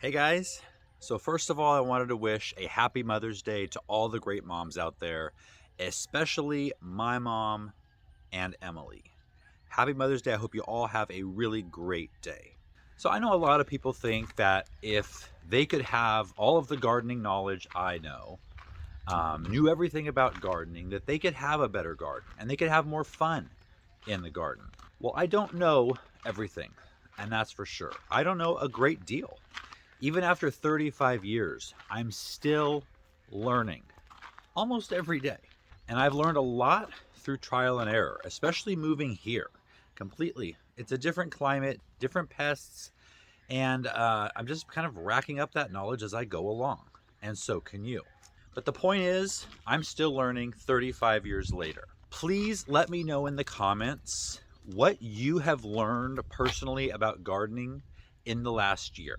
Hey guys, so first of all, I wanted to wish a happy Mother's Day to all the great moms out there, especially my mom and Emily. Happy Mother's Day. I hope you all have a really great day. So I know a lot of people think that if they could have all of the gardening knowledge I know, knew everything about gardening, that they could have a better garden and they could have more fun in the garden. Well, I don't know everything, and that's for sure. I don't know a great deal. Even after 35 years, I'm still learning almost every day. And I've learned a lot through trial and error, especially moving here completely. It's a different climate, different pests, and I'm just kind of racking up that knowledge as I go along. And so can you. But the point is, I'm still learning 35 years later. Please let me know in the comments what you have learned personally about gardening in the last year.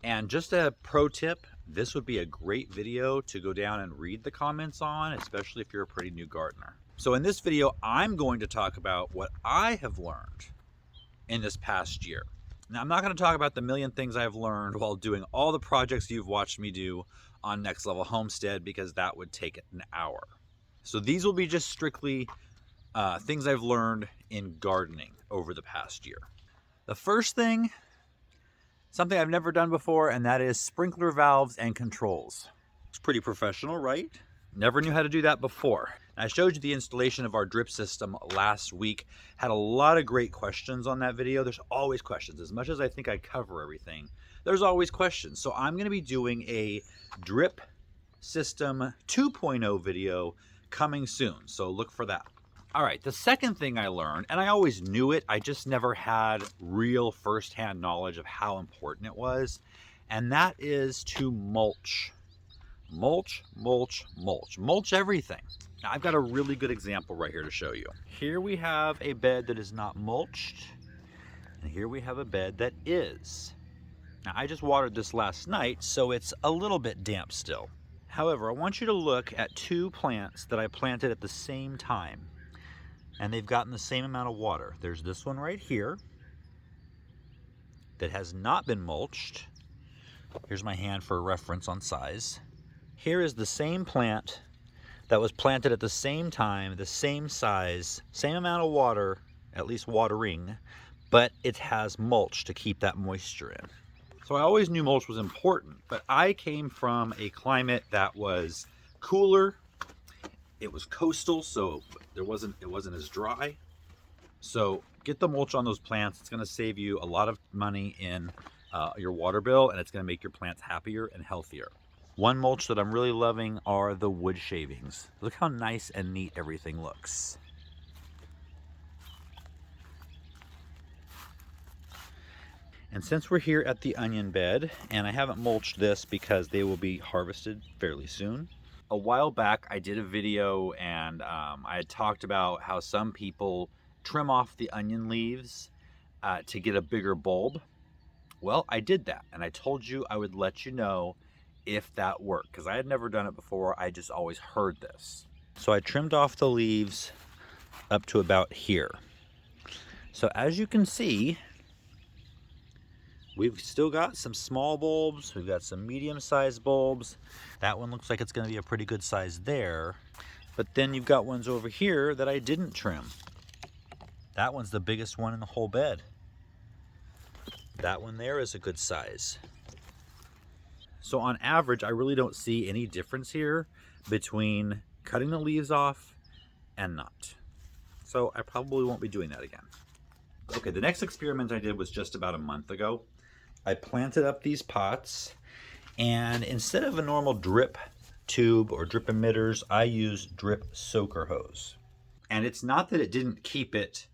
And just a pro tip, this would be a great video to go down and read the comments on, especially if you're a pretty new gardener. So in this video, I'm going to talk about what I have learned in this past year. Now, I'm not going to talk about the million things I've learned while doing all the projects you've watched me do on Next Level Homestead, because that would take an hour. So these will be just strictly things I've learned in gardening over the past year. The first thing, something I've never done before, and that is sprinkler valves and controls. It's pretty professional, right? Never knew how to do that before. I showed you the installation of our drip system last week. Had a lot of great questions on that video. There's always questions. As much as I think I cover everything, there's always questions. So I'm going to be doing a drip system 2.0 video coming soon. So look for that. All right, the second thing I learned, and I always knew it, I just never had real firsthand knowledge of how important it was, and that is to mulch. Mulch, mulch, mulch. Mulch everything. Now, I've got a really good example right here to show you. Here we have a bed that is not mulched, and here we have a bed that is. Now, I just watered this last night, so it's a little bit damp still. However, I want you to look at two plants that I planted at the same time, and they've gotten the same amount of water. There's this one right here that has not been mulched. Here's my hand for a reference on size. Here is the same plant that was planted at the same time, the same size, same amount of water, at least watering, but it has mulch to keep that moisture in. So I always knew mulch was important, but I came from a climate that was cooler. It was coastal, so it wasn't as dry. So get the mulch on those plants. It's going to save you a lot of money in your water bill, and it's going to make your plants happier and healthier. One mulch that I'm really loving are the wood shavings. Look how nice and neat everything looks. And since we're here at the onion bed, and I haven't mulched this because they will be harvested fairly soon. A while back, I did a video and I had talked about how some people trim off the onion leaves to get a bigger bulb. Well, I did that, and I told you I would let you know if that worked, because I had never done it before. I just always heard this. So I trimmed off the leaves up to about here. So as you can see, we've still got some small bulbs. We've got some medium-sized bulbs. That one looks like it's going to be a pretty good size there. But then you've got ones over here that I didn't trim. That one's the biggest one in the whole bed. That one there is a good size. So on average, I really don't see any difference here between cutting the leaves off and not. So I probably won't be doing that again. Okay, the next experiment I did was just about a month ago. I planted up these pots, and instead of a normal drip tube or drip emitters, I used drip soaker hose. And it's not that it didn't keep it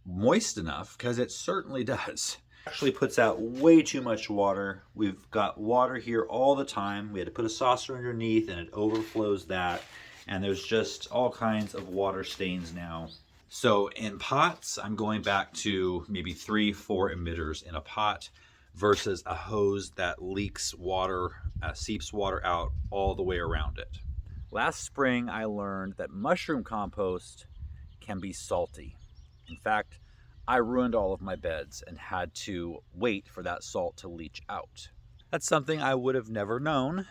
moist enough, because it certainly does. It actually puts out way too much water. We've got water here all the time. We had to put a saucer underneath, and it overflows that. And there's just all kinds of water stains now. So in pots, I'm going back to maybe 3-4 emitters in a pot versus a hose that leaks water, seeps water out all the way around it. Last spring, I learned that mushroom compost can be salty. In fact, I ruined all of my beds and had to wait for that salt to leach out. That's something I would have never known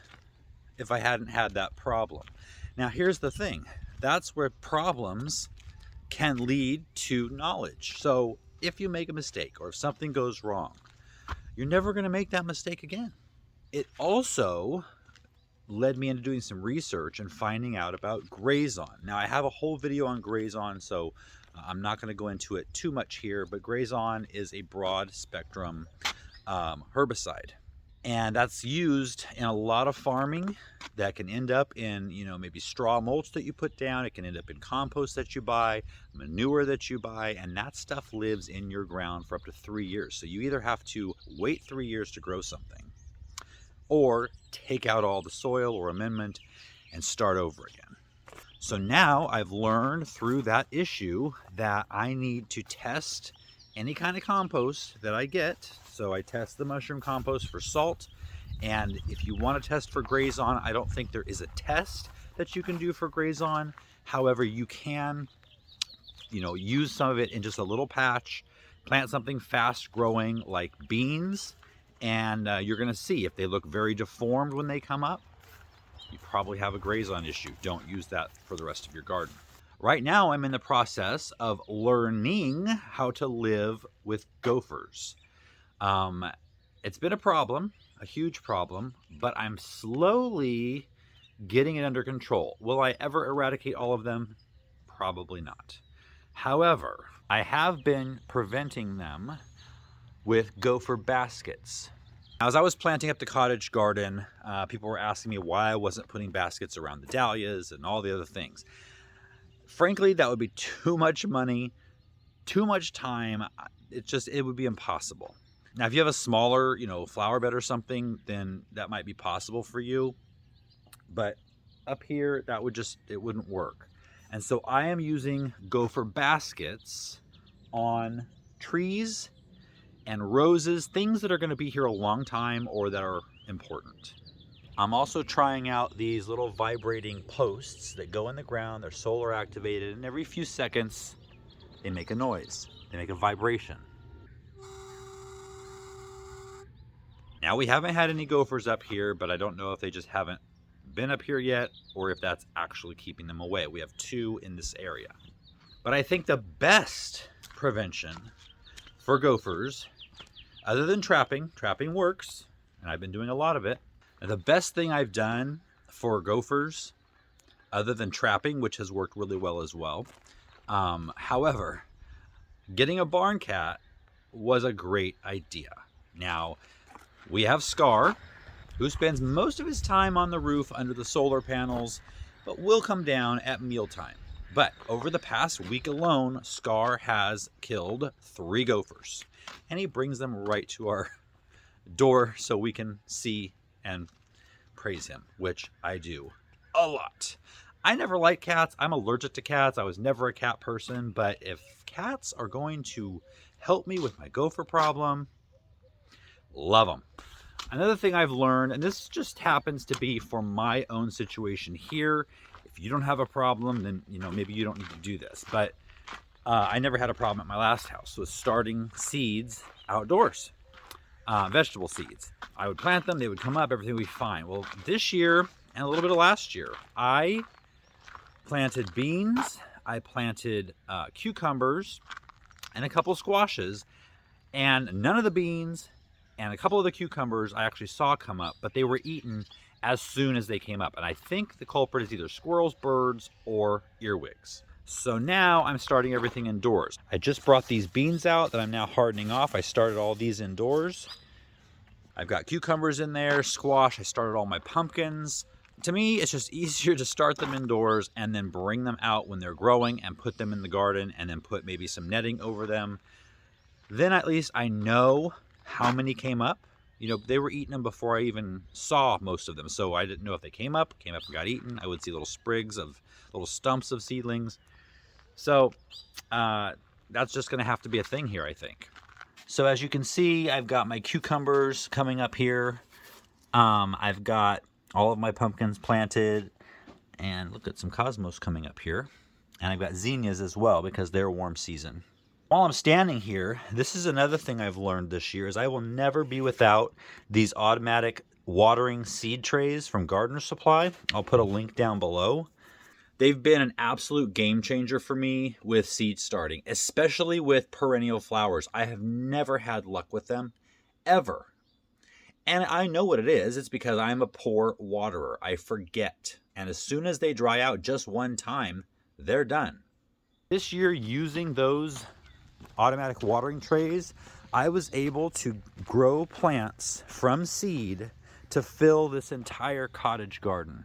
if I hadn't had that problem. Now, here's the thing. That's where problems can lead to knowledge. So if you make a mistake or if something goes wrong, you're never going to make that mistake again. It also led me into doing some research and finding out about Grazon. Now, I have a whole video on Grazon, so I'm not going to go into it too much here, but Grazon is a broad spectrum herbicide. And that's used in a lot of farming that can end up in, maybe straw mulch that you put down. It can end up in compost that you buy, manure that you buy, and that stuff lives in your ground for up to 3 years. So you either have to wait 3 years to grow something or take out all the soil or amendment and start over again. So now I've learned through that issue that I need to test any kind of compost that I get. So I test the mushroom compost for salt. And if you want to test for Grazon, I don't think there is a test that you can do for Grazon. However, you can, use some of it in just a little patch, plant something fast growing like beans, and you're going to see if they look very deformed when they come up, you probably have a Grazon issue. Don't use that for the rest of your garden. Right now, I'm in the process of learning how to live with gophers. It's been a problem, a huge problem, but I'm slowly getting it under control. Will I ever eradicate all of them? Probably not. However, I have been preventing them with gopher baskets. As I was planting up the cottage garden, people were asking me why I wasn't putting baskets around the dahlias and all the other things. Frankly, that would be too much money, too much time. It would be impossible. Now, if you have a smaller, flower bed or something, then that might be possible for you. But up here, it wouldn't work. And so I am using gopher baskets on trees and roses, things that are going to be here a long time or that are important. I'm also trying out these little vibrating posts that go in the ground. They're solar activated, and every few seconds they make a noise. They make a vibration. Now, we haven't had any gophers up here, but I don't know if they just haven't been up here yet or if that's actually keeping them away. We have 2 in this area. But I think the best prevention for gophers, other than trapping works, and I've been doing a lot of it. The best thing I've done for gophers, other than trapping, which has worked really well as well. However, getting a barn cat was a great idea. Now, we have Scar, who spends most of his time on the roof under the solar panels, but will come down at mealtime. But over the past week alone, Scar has killed 3 gophers, and he brings them right to our door so we can see and praise him, which I do a lot. I never liked cats. I'm allergic to cats. I was never a cat person, but if cats are going to help me with my gopher problem, love them. Another thing I've learned, and this just happens to be for my own situation here, if you don't have a problem, then maybe you don't need to do this, but I never had a problem at my last house with starting seeds outdoors. Vegetable seeds. I would plant them, they would come up, everything would be fine. Well, this year and a little bit of last year, I planted beans, I planted cucumbers and a couple squashes, and none of the beans and a couple of the cucumbers I actually saw come up, but they were eaten as soon as they came up. And I think the culprit is either squirrels, birds, or earwigs. So now I'm starting everything indoors. I just brought these beans out that I'm now hardening off. I started all these indoors. I've got cucumbers in there, squash. I started all my pumpkins. To me, it's just easier to start them indoors and then bring them out when they're growing and put them in the garden and then put maybe some netting over them. Then at least I know how many came up. They were eating them before I even saw most of them. So I didn't know if they came up and got eaten. I would see little sprigs of little stumps of seedlings. So that's just going to have to be a thing here, I think. So as you can see, I've got my cucumbers coming up here. I've got all of my pumpkins planted. And look at some cosmos coming up here. And I've got zinnias as well because they're warm season. While I'm standing here, this is another thing I've learned this year is I will never be without these automatic watering seed trays from Gardener Supply. I'll put a link down below. They've been an absolute game changer for me with seed starting, especially with perennial flowers. I have never had luck with them, ever. And I know what it is. It's because I'm a poor waterer. I forget. And as soon as they dry out just one time, they're done. This year, using those automatic watering trays, I was able to grow plants from seed to fill this entire cottage garden.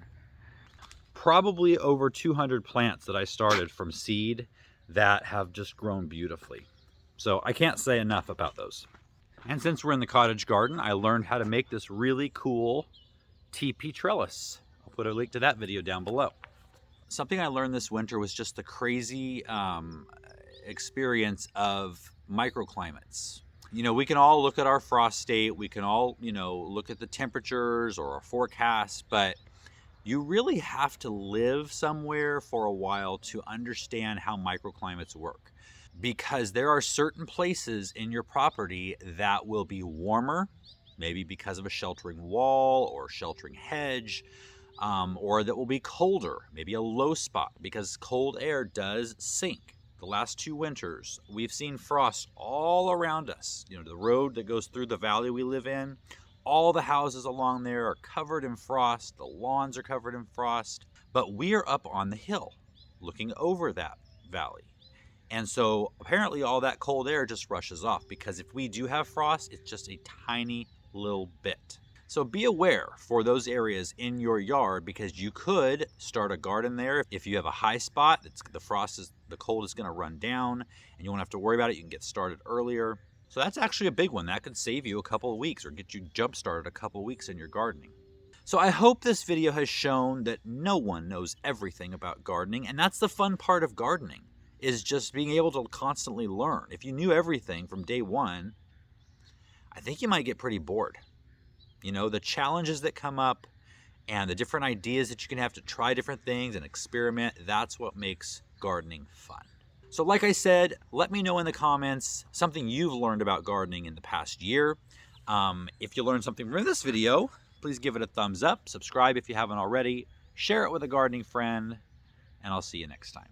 Probably over 200 plants that I started from seed that have just grown beautifully. So I can't say enough about those. And since we're in the cottage garden, I learned how to make this really cool TP trellis. I'll put a link to that video down below. Something I learned this winter was just the crazy experience of microclimates. You know, we can all look at our frost state, we can all, look at the temperatures or our forecast, but you really have to live somewhere for a while to understand how microclimates work. Because there are certain places in your property that will be warmer, maybe because of a sheltering wall or sheltering hedge, or that will be colder, maybe a low spot, because cold air does sink. The last 2 winters, we've seen frost all around us. The road that goes through the valley we live in, all the houses along there are covered in frost, the lawns are covered in frost, but we are up on the hill looking over that valley. And so apparently all that cold air just rushes off, because if we do have frost, it's just a tiny little bit. So be aware for those areas in your yard, because you could start a garden there. If you have a high spot, the cold is going to run down and you won't have to worry about it. You can get started earlier. So that's actually a big one. That could save you a couple of weeks or get you jump started a couple of weeks in your gardening. So I hope this video has shown that no one knows everything about gardening, and that's the fun part of gardening, is just being able to constantly learn. If you knew everything from day one, I think you might get pretty bored. The challenges that come up and the different ideas that you can have to try different things and experiment, that's what makes gardening fun. So like I said, let me know in the comments something you've learned about gardening in the past year. If you learned something from this video, please give it a thumbs up, subscribe if you haven't already, share it with a gardening friend, and I'll see you next time.